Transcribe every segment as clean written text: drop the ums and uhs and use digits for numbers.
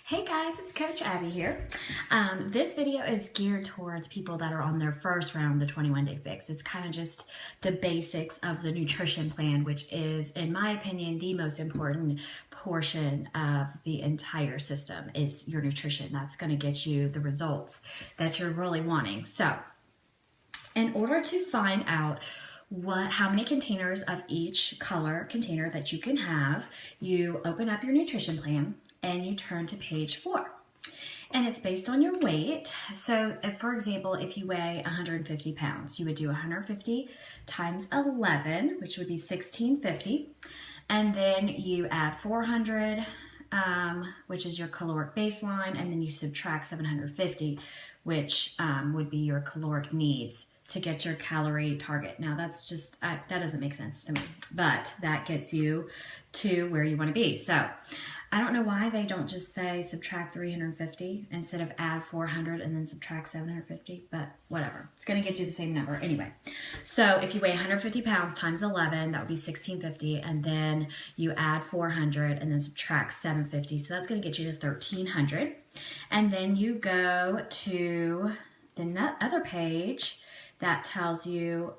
Hey guys, it's Coach Abby here. This video is geared towards people that are on their first round of the 21-day fix. It's kind of just the basics of the nutrition plan, which is, in my opinion, the most important portion of the entire system is your nutrition. That's going to get you the results that you're really wanting. So, in order to find out how many containers of each color container that you can have, you open up your nutrition plan and you turn to page 4. And it's based on your weight. So for example, if you weigh 150 pounds, you would do 150 times 11, which would be 1650. And then you add 400, which is your caloric baseline, and then you subtract 750, which would be your caloric needs to get your calorie target. Now that's just, that doesn't make sense to me, but that gets you to where you want to be. So I don't know why they don't just say subtract 350 instead of add 400 and then subtract 750, but whatever. It's going to get you the same number anyway. So if you weigh 150 pounds times 11, that would be 1650, and then you add 400 and then subtract 750. So that's going to get you to 1300. And then you go to the other page that tells you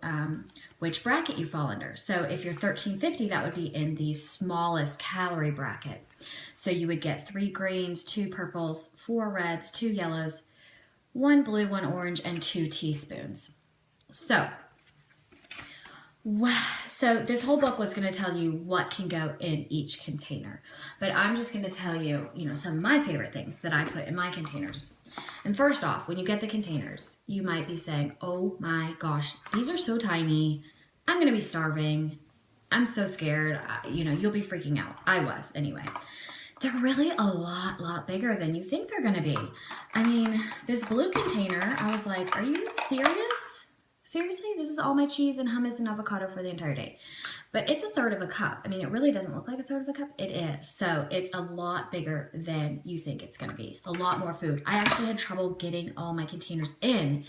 which bracket you fall under. So if you're 1350, that would be in the smallest calorie bracket. So you would get 3 greens, 2 purples, 4 reds, 2 yellows, 1 blue, 1 orange, and 2 teaspoons. So this whole book was going to tell you what can go in each container. But I'm just going to tell you, some of my favorite things that I put in my containers. And first off, when you get the containers, you might be saying, oh my gosh, these are so tiny. I'm going to be starving. I'm so scared. You'll be freaking out. I was anyway. They're really a lot bigger than you think they're going to be. I mean, this blue container, I was like, are you serious? Seriously? This is all my cheese and hummus and avocado for the entire day. But it's 1/3 of a cup. I mean, it really doesn't look like 1/3 of a cup. It is. So it's a lot bigger than you think it's going to be. A lot more food. I actually had trouble getting all my containers in.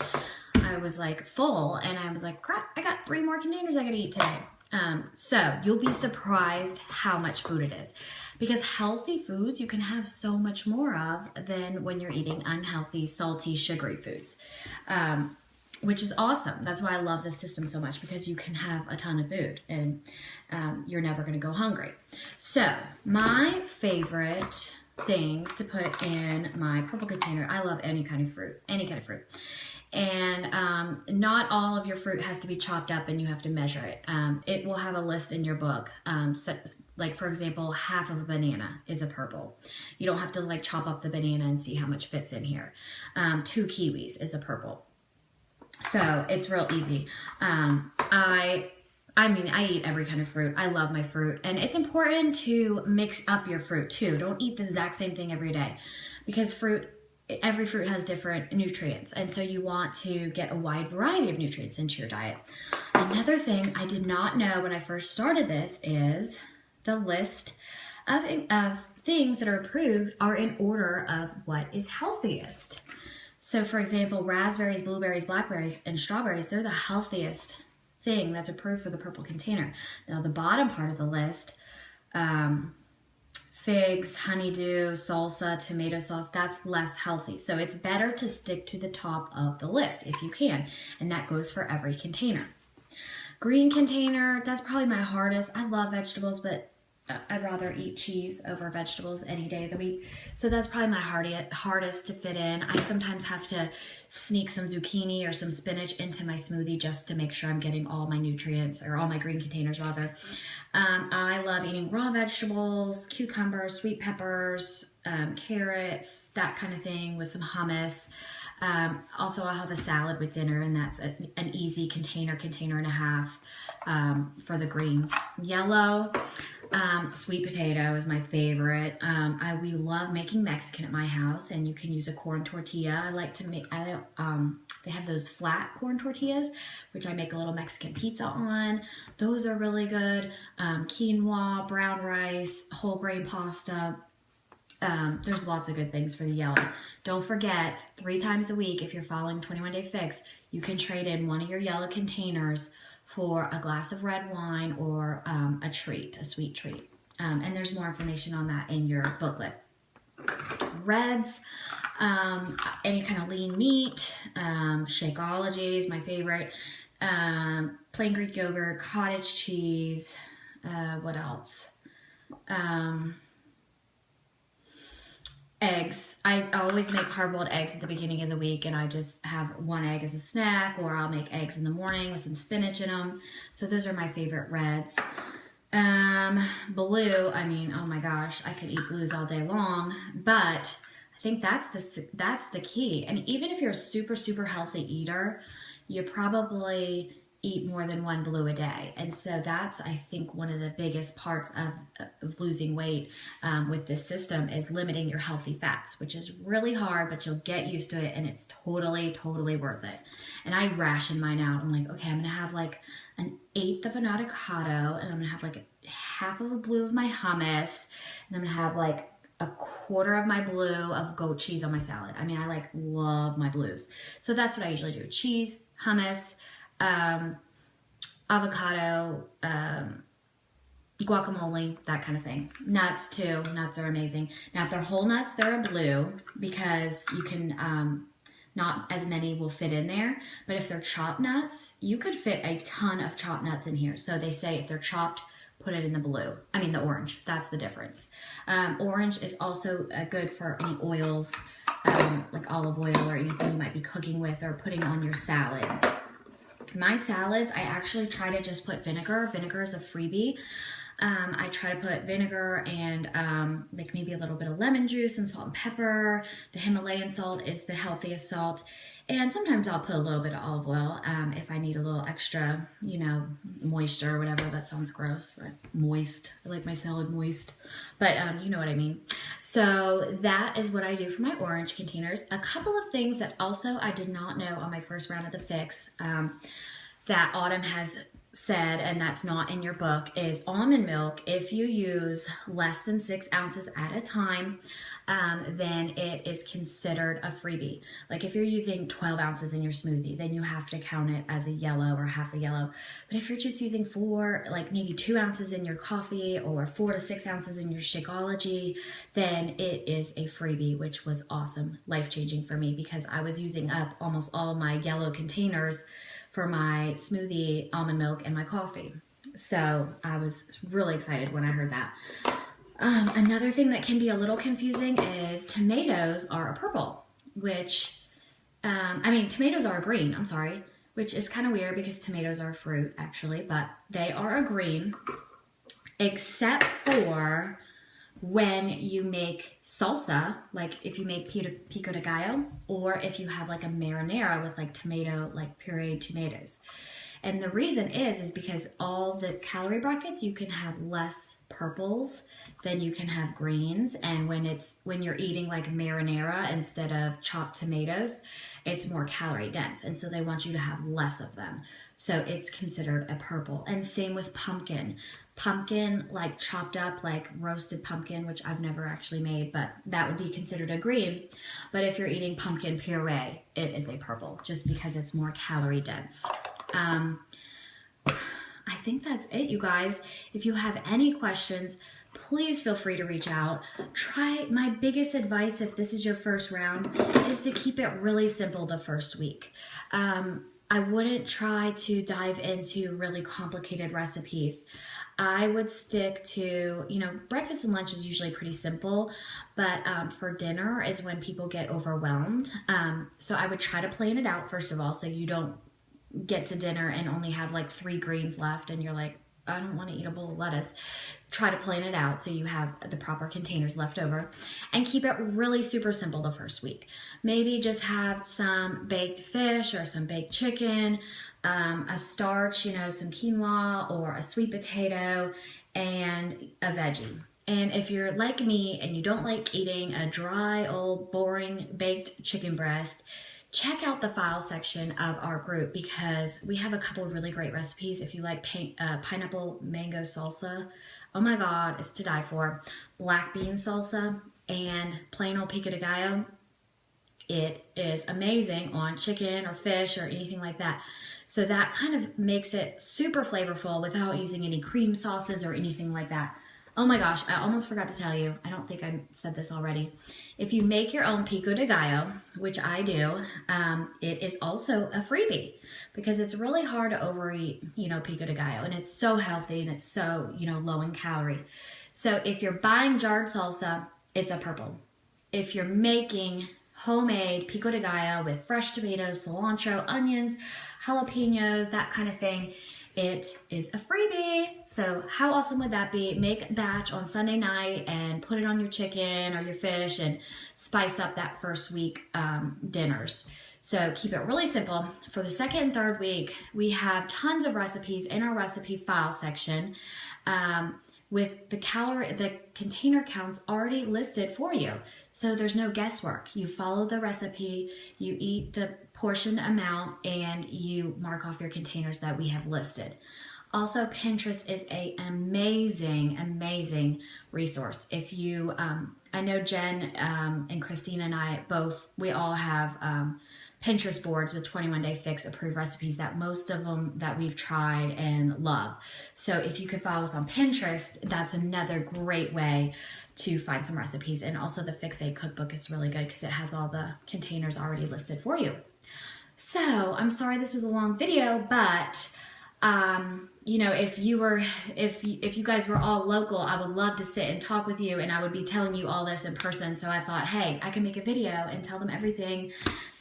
I was like full and I was like, crap, I got 3 more containers I got to eat today. So you'll be surprised how much food it is. Because healthy foods you can have so much more of than when you're eating unhealthy, salty, sugary foods. Which is awesome. That's why I love this system so much, because you can have a ton of food and you're never going to go hungry. So my favorite things to put in my purple container, I love any kind of fruit. And not all of your fruit has to be chopped up and you have to measure it. It will have a list in your book. Like for example, half of a banana is a purple. You don't have to chop up the banana and see how much fits in here. 2 kiwis is a purple. So it's real easy. I eat every kind of fruit. I love my fruit. And it's important to mix up your fruit too. Don't eat the exact same thing every day, because every fruit has different nutrients. And so you want to get a wide variety of nutrients into your diet. Another thing I did not know when I first started this is the list of things that are approved are in order of what is healthiest. So for example, raspberries, blueberries, blackberries, and strawberries, they're the healthiest thing that's approved for the purple container. Now the bottom part of the list, figs, honeydew, salsa, tomato sauce, that's less healthy. So it's better to stick to the top of the list if you can. And that goes for every container. Green container, that's probably my hardest. I love vegetables, but I'd rather eat cheese over vegetables any day of the week. So that's probably my hardest to fit in. I sometimes have to sneak some zucchini or some spinach into my smoothie just to make sure I'm getting all my nutrients, or all my green containers rather. I love eating raw vegetables, cucumbers, sweet peppers, carrots, that kind of thing with some hummus. Also, I'll have a salad with dinner, and that's an easy container and a half for the greens. Yellow. Sweet potato is my favorite. We love making Mexican at my house, and you can use a corn tortilla. I like to make, they have those flat corn tortillas, which I make a little Mexican pizza on. Those are really good. Quinoa, brown rice, whole grain pasta. There's lots of good things for the yellow. Don't forget, 3 times a week, if you're following 21-day fix, you can trade in one of your yellow containers for a glass of red wine or a sweet treat. And there's more information on that in your booklet. reds, any kind of lean meat, Shakeology is my favorite, plain Greek yogurt, cottage cheese, what else? Eggs. I always make hard-boiled eggs at the beginning of the week, and I just have one egg as a snack, or I'll make eggs in the morning with some spinach in them. So those are my favorite reds. Blue, I mean, oh my gosh, I could eat blues all day long, but I think that's the key. And even if you're a super, super healthy eater, you probably eat more than one blue a day. And so that's, I think, one of the biggest parts of losing weight with this system is limiting your healthy fats, which is really hard, but you'll get used to it, and it's totally, totally worth it. And I ration mine out. I'm like, okay, I'm gonna have like an 1/8 of an avocado, and I'm gonna have like half of a blue of my hummus, and I'm gonna have like 1/4 of my blue of goat cheese on my salad. I mean, I like love my blues. So that's what I usually do. Cheese, hummus, avocado, guacamole, that kind of thing. Nuts too. Nuts are amazing. Now, if they're whole nuts, they're a blue because you can, not as many will fit in there. But if they're chopped nuts, you could fit a ton of chopped nuts in here. So they say if they're chopped, put it in the blue. I mean the orange. That's the difference. Orange is also good for any oils, like olive oil or anything you might be cooking with or putting on your salad. My salads, I actually try to just put vinegar. Vinegar is a freebie. I try to put vinegar and like maybe a little bit of lemon juice and salt and pepper. The Himalayan salt is the healthiest salt. And sometimes I'll put a little bit of olive oil if I need a little extra, you know, moisture or whatever. That sounds gross. Like moist. I like my salad moist. But you know what I mean. So that is what I do for my orange containers. A couple of things that also I did not know on my first round of the fix that Autumn has said, and that's not in your book, is almond milk. If you use less than 6 ounces at a time, then it is considered a freebie. Like if you're using 12 ounces in your smoothie, then you have to count it as a yellow or half a yellow. But if you're just using 4, like maybe 2 ounces in your coffee or 4 to 6 ounces in your Shakeology, then it is a freebie, which was awesome, life-changing for me because I was using up almost all of my yellow containers for my smoothie, almond milk, and my coffee. So I was really excited when I heard that. Another thing that can be a little confusing is tomatoes are a purple, which, I mean, tomatoes are a green, I'm sorry, which is kind of weird because tomatoes are a fruit, actually, but they are a green, except for when you make salsa, like if you make pico de gallo, or if you have like a marinara with like tomato, like pureed tomatoes. And the reason is because all the calorie brackets, you can have less purples than you can have greens. And when you're eating like marinara instead of chopped tomatoes, it's more calorie dense. And so they want you to have less of them. So it's considered a purple. And same with pumpkin. Pumpkin, like chopped up, like roasted pumpkin, which I've never actually made, but that would be considered a green. But if you're eating pumpkin puree, it is a purple, just because it's more calorie dense. I think that's it, you guys. If you have any questions, please feel free to reach out. My biggest advice, if this is your first round, is to keep it really simple the first week. I wouldn't try to dive into really complicated recipes. I would stick to, you know, breakfast and lunch is usually pretty simple, but for dinner is when people get overwhelmed. So I would try to plan it out, first of all, so you don't get to dinner and only have like 3 greens left and you're like, I don't want to eat a bowl of lettuce. Try to plan it out so you have the proper containers left over, and keep it really super simple the first week. Maybe just have some baked fish or some baked chicken, a starch, you know, some quinoa or a sweet potato, and a veggie. And if you're like me and you don't like eating a dry, old, boring baked chicken breast, check out the file section of our group because we have a couple of really great recipes. If you like pineapple mango salsa, oh my God, it's to die for. Black bean salsa and plain old pico de gallo. It is amazing on chicken or fish or anything like that. So that kind of makes it super flavorful without using any cream sauces or anything like that. Oh my gosh, I almost forgot to tell you. I don't think I said this already. If you make your own pico de gallo, which I do, it is also a freebie because it's really hard to overeat, pico de gallo, and it's so healthy and it's so, low in calorie. So if you're buying jarred salsa, it's a purple. If you're making homemade pico de gallo with fresh tomatoes, cilantro, onions, jalapenos, that kind of thing, it is a freebie. So how awesome would that be? Make a batch on Sunday night and put it on your chicken or your fish and spice up that first week dinners. So keep it really simple. For the second and third week, we have tons of recipes in our recipe file section with the container counts already listed for you. So there's no guesswork. You follow the recipe, you eat the portion amount, and you mark off your containers that we have listed. Also, Pinterest is an amazing resource. If you, I know Jen and Christina and I we all have Pinterest boards with 21-day fix approved recipes that most of them that we've tried and love. So if you could follow us on Pinterest, that's another great way to find some recipes. And also the Fix Aid cookbook is really good because it has all the containers already listed for you. So I'm sorry this was a long video, but if you guys were all local, I would love to sit and talk with you, and I would be telling you all this in person. So I thought, hey, I can make a video and tell them everything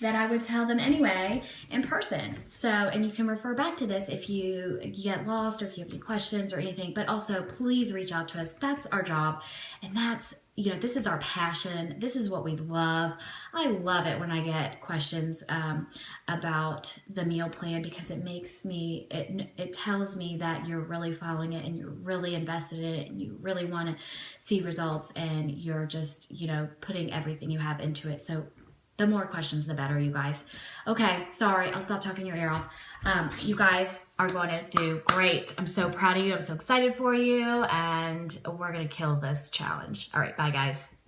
that I would tell them anyway in person. So, and you can refer back to this if you get lost or if you have any questions or anything, but also please reach out to us. That's our job. And that's, this is our passion. This is what we love. I love it when I get questions about the meal plan because it makes me, it tells me that you're really following it and you're really invested in it and you really want to see results and you're just, putting everything you have into it. So the more questions, the better, you guys. Okay, sorry, I'll stop talking your ear off. You guys are going to do great. I'm so proud of you. I'm so excited for you, and we're going to kill this challenge. All right, bye, guys.